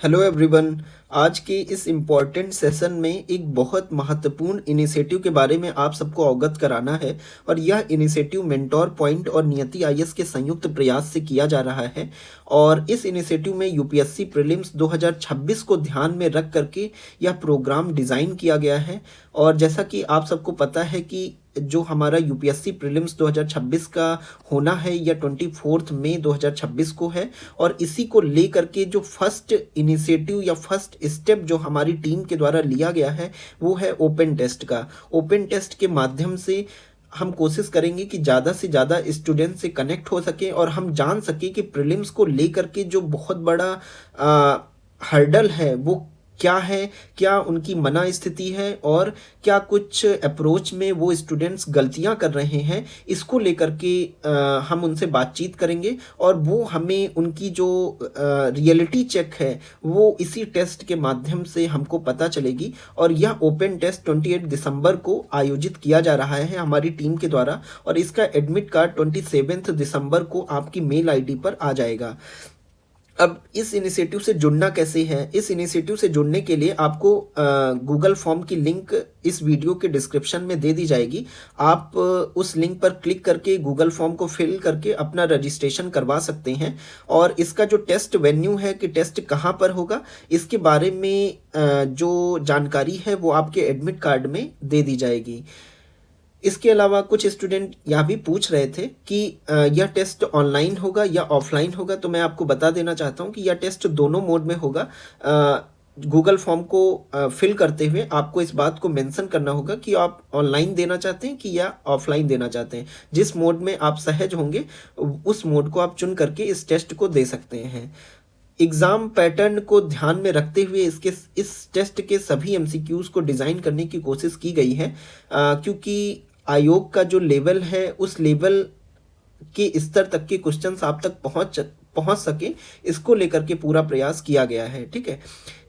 Hello everyone. आज के इस इम्पॉर्टेंट सेशन में एक बहुत महत्वपूर्ण इनिशिएटिव के बारे में आप सबको अवगत कराना है और यह इनिशिएटिव मेंटोर पॉइंट और नियति आईएएस के संयुक्त प्रयास से किया जा रहा है। और इस इनिशिएटिव में यूपीएससी प्रीलिम्स 2026 को ध्यान में रख करके यह प्रोग्राम डिज़ाइन किया गया है। और जैसा कि आप सबको पता है कि जो हमारा यूपीएससी प्रीलिम्स 2026 का होना है यह 24 मई 2026 को है। और इसी को लेकर के जो फर्स्ट इनिशिएटिव या फर्स्ट स्टेप जो हमारी टीम के द्वारा लिया गया है वो है ओपन टेस्ट का। ओपन टेस्ट के माध्यम से हम कोशिश करेंगे कि ज़्यादा से ज़्यादा स्टूडेंट से कनेक्ट हो सके और हम जान सके कि प्रीलिम्स को लेकर के जो बहुत बड़ा हर्डल है वो क्या है, क्या उनकी मना स्थिति है और क्या कुछ अप्रोच में वो स्टूडेंट्स गलतियां कर रहे हैं। इसको लेकर के हम उनसे बातचीत करेंगे और वो हमें उनकी जो रियलिटी चेक है वो इसी टेस्ट के माध्यम से हमको पता चलेगी। और यह ओपन टेस्ट 28 दिसंबर को आयोजित किया जा रहा है हमारी टीम के द्वारा और इसका एडमिट कार्ड 27 दिसंबर को आपकी मेल आईडी पर आ जाएगा। अब इस इनिशिएटिव से जुड़ना कैसे है? इस इनिशिएटिव से जुड़ने के लिए आपको गूगल फॉर्म की लिंक इस वीडियो के डिस्क्रिप्शन में दे दी जाएगी। आप उस लिंक पर क्लिक करके गूगल फॉर्म को फिल करके अपना रजिस्ट्रेशन करवा सकते हैं। और इसका जो टेस्ट वेन्यू है कि टेस्ट कहाँ पर होगा इसके बारे में जो जानकारी है वो आपके एडमिट कार्ड में दे दी जाएगी। इसके अलावा कुछ स्टूडेंट यह भी पूछ रहे थे कि यह टेस्ट ऑनलाइन होगा या ऑफलाइन होगा, तो मैं आपको बता देना चाहता हूं कि यह टेस्ट दोनों मोड में होगा। गूगल फॉर्म को फिल करते हुए आपको इस बात को मेंशन करना होगा कि आप ऑनलाइन देना चाहते हैं कि या ऑफलाइन देना चाहते हैं। जिस मोड में आप सहज होंगे उस मोड को आप चुन करके इस टेस्ट को दे सकते हैं। एग्ज़ाम पैटर्न को ध्यान में रखते हुए इस टेस्ट के सभी एमसीक्यूज़ को डिज़ाइन करने की कोशिश की गई है, क्योंकि आयोग का जो लेवल है उस लेवल के स्तर तक के क्वेश्चंस आप तक पहुंच सके, इसको लेकर के पूरा प्रयास किया गया है। ठीक है।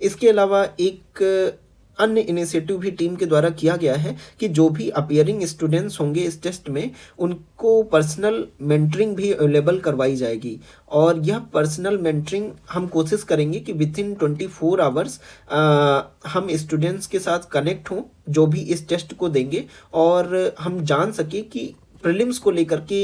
इसके अलावा एक अन्य इनिशिएटिव भी टीम के द्वारा किया गया है कि जो भी अपियरिंग स्टूडेंट्स होंगे इस टेस्ट में उनको पर्सनल मेंटरिंग भी अवेलेबल करवाई जाएगी। और यह पर्सनल मेंटरिंग हम कोशिश करेंगे कि विद इन 24 आवर्स हम स्टूडेंट्स के साथ कनेक्ट हों जो भी इस टेस्ट को देंगे और हम जान सके कि प्रीलिम्स को लेकर के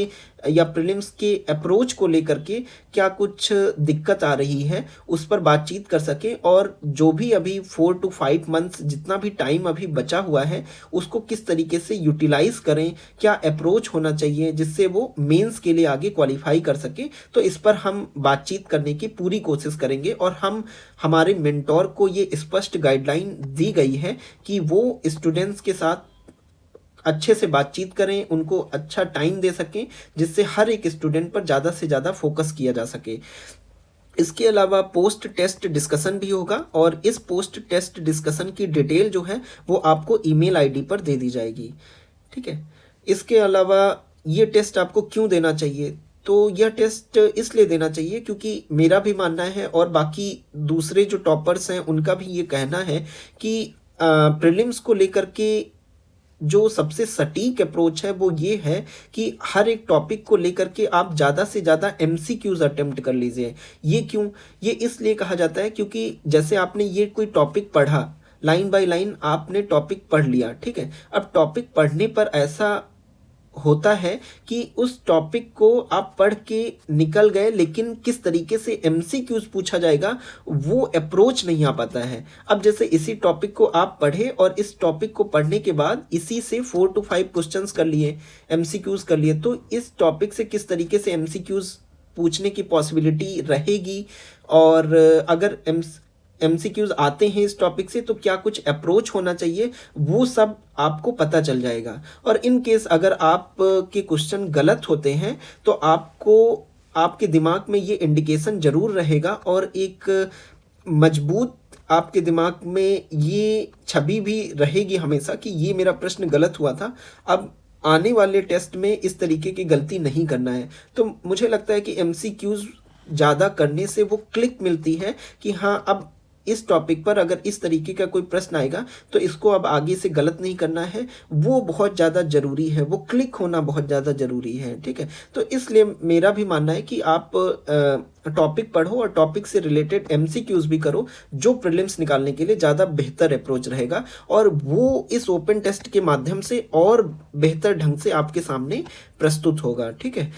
या प्रीलिम्स के अप्रोच को लेकर के क्या कुछ दिक्कत आ रही है उस पर बातचीत कर सके। और जो भी अभी 4 to 5 मंथ्स जितना भी टाइम अभी बचा हुआ है उसको किस तरीके से यूटिलाइज करें, क्या अप्रोच होना चाहिए जिससे वो मेंस के लिए आगे क्वालिफाई कर सके। तो इस पर हम बातचीत करने की पूरी कोशिश करेंगे और हमारे मेंटोर को ये स्पष्ट गाइडलाइन दी गई है कि वो स्टूडेंट्स के साथ अच्छे से बातचीत करें, उनको अच्छा टाइम दे सकें जिससे हर एक स्टूडेंट पर ज़्यादा से ज़्यादा फोकस किया जा सके। इसके अलावा पोस्ट टेस्ट डिस्कशन भी होगा और इस पोस्ट टेस्ट डिस्कशन की डिटेल जो है वो आपको ईमेल आईडी पर दे दी जाएगी। ठीक है। इसके अलावा ये टेस्ट आपको क्यों देना चाहिए? तो यह टेस्ट इसलिए देना चाहिए क्योंकि मेरा भी मानना है और बाकी दूसरे जो टॉपर्स हैं उनका भी ये कहना है कि प्रीलिम्स को लेकर के जो सबसे सटीक अप्रोच है वो ये है कि हर एक टॉपिक को लेकर के आप ज़्यादा से ज़्यादा एमसीक्यूज अटेम्प्ट कर लीजिए। ये क्यों? ये इसलिए कहा जाता है क्योंकि जैसे आपने ये कोई टॉपिक पढ़ा, लाइन बाय लाइन आपने टॉपिक पढ़ लिया। ठीक है। अब टॉपिक पढ़ने पर ऐसा होता है कि उस टॉपिक को आप पढ़ के निकल गए लेकिन किस तरीके से एमसीक्यूज पूछा जाएगा वो अप्रोच नहीं आ पाता है। अब जैसे इसी टॉपिक को आप पढ़े और इस टॉपिक को पढ़ने के बाद इसी से 4 to 5 क्वेश्चंस कर लिए, एमसीक्यूज कर लिए, तो इस टॉपिक से किस तरीके से एमसीक्यूज पूछने की पॉसिबिलिटी रहेगी और अगर एमसीक्यूज आते हैं इस टॉपिक से तो क्या कुछ अप्रोच होना चाहिए वो सब आपको पता चल जाएगा। और इन केस अगर आप के क्वेश्चन गलत होते हैं तो आपको आपके दिमाग में ये इंडिकेशन जरूर रहेगा और एक मजबूत आपके दिमाग में ये छवि भी रहेगी हमेशा कि ये मेरा प्रश्न गलत हुआ था, अब आने वाले टेस्ट में इस तरीके की गलती नहीं करना है। तो मुझे लगता है कि एमसीक्यूज ज़्यादा करने से वो क्लिक मिलती है कि हाँ अब इस टॉपिक पर अगर इस तरीके का कोई प्रश्न आएगा तो इसको अब आगे से गलत नहीं करना है, वो बहुत ज़्यादा ज़रूरी है, वो क्लिक होना बहुत ज़्यादा ज़रूरी है, ठीक है। तो इसलिए मेरा भी मानना है कि आप टॉपिक पढ़ो और टॉपिक से रिलेटेड एमसीक्यूज भी करो, जो प्रीलिम्स निकालने के लिए ज़्यादा बेहतर अप्रोच रहेगा, और वो इस ओपन टेस्ट के माध्यम से और बेहतर ढंग से आपके सामने प्रस्तुत होगा, ठीक है।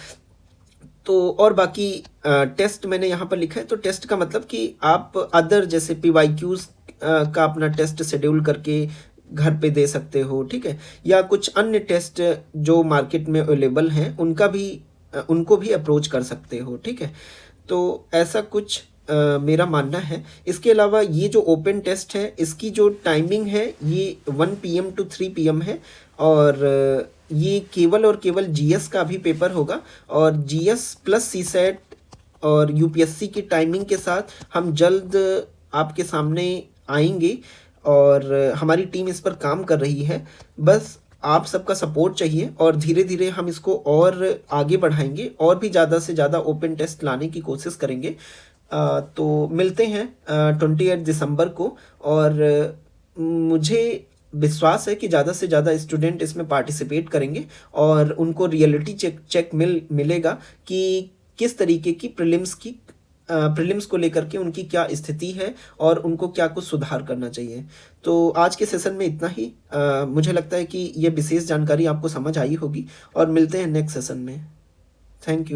तो और बाकी टेस्ट मैंने यहाँ पर लिखा है, तो टेस्ट का मतलब कि आप अदर जैसे पीवाईक्यूज का अपना टेस्ट शेड्यूल करके घर पे दे सकते हो, ठीक है, या कुछ अन्य टेस्ट जो मार्केट में अवेलेबल हैं उनको भी अप्रोच कर सकते हो, ठीक है। तो ऐसा कुछ मेरा मानना है। इसके अलावा ये जो ओपन टेस्ट है इसकी जो टाइमिंग है ये 1 PM टू 3 PM है, और ये केवल और केवल जीएस का भी पेपर होगा, और जीएस प्लस सीसेट और यूपीएससी की टाइमिंग के साथ हम जल्द आपके सामने आएंगे, और हमारी टीम इस पर काम कर रही है। बस आप सबका सपोर्ट चाहिए, और धीरे धीरे हम इसको और आगे बढ़ाएंगे, और भी ज़्यादा से ज़्यादा ओपन टेस्ट लाने की कोशिश करेंगे। तो मिलते हैं 28 दिसंबर को, और मुझे विश्वास है कि ज़्यादा से ज़्यादा स्टूडेंट इसमें पार्टिसिपेट करेंगे, और उनको रियलिटी चेक मिलेगा कि किस तरीके की प्रीलिम्स को लेकर के उनकी क्या स्थिति है, और उनको क्या कुछ सुधार करना चाहिए। तो आज के सेशन में इतना ही। मुझे लगता है कि ये विशेष जानकारी आपको समझ आई होगी, और मिलते हैं नेक्स्ट सेशन में। Thank you.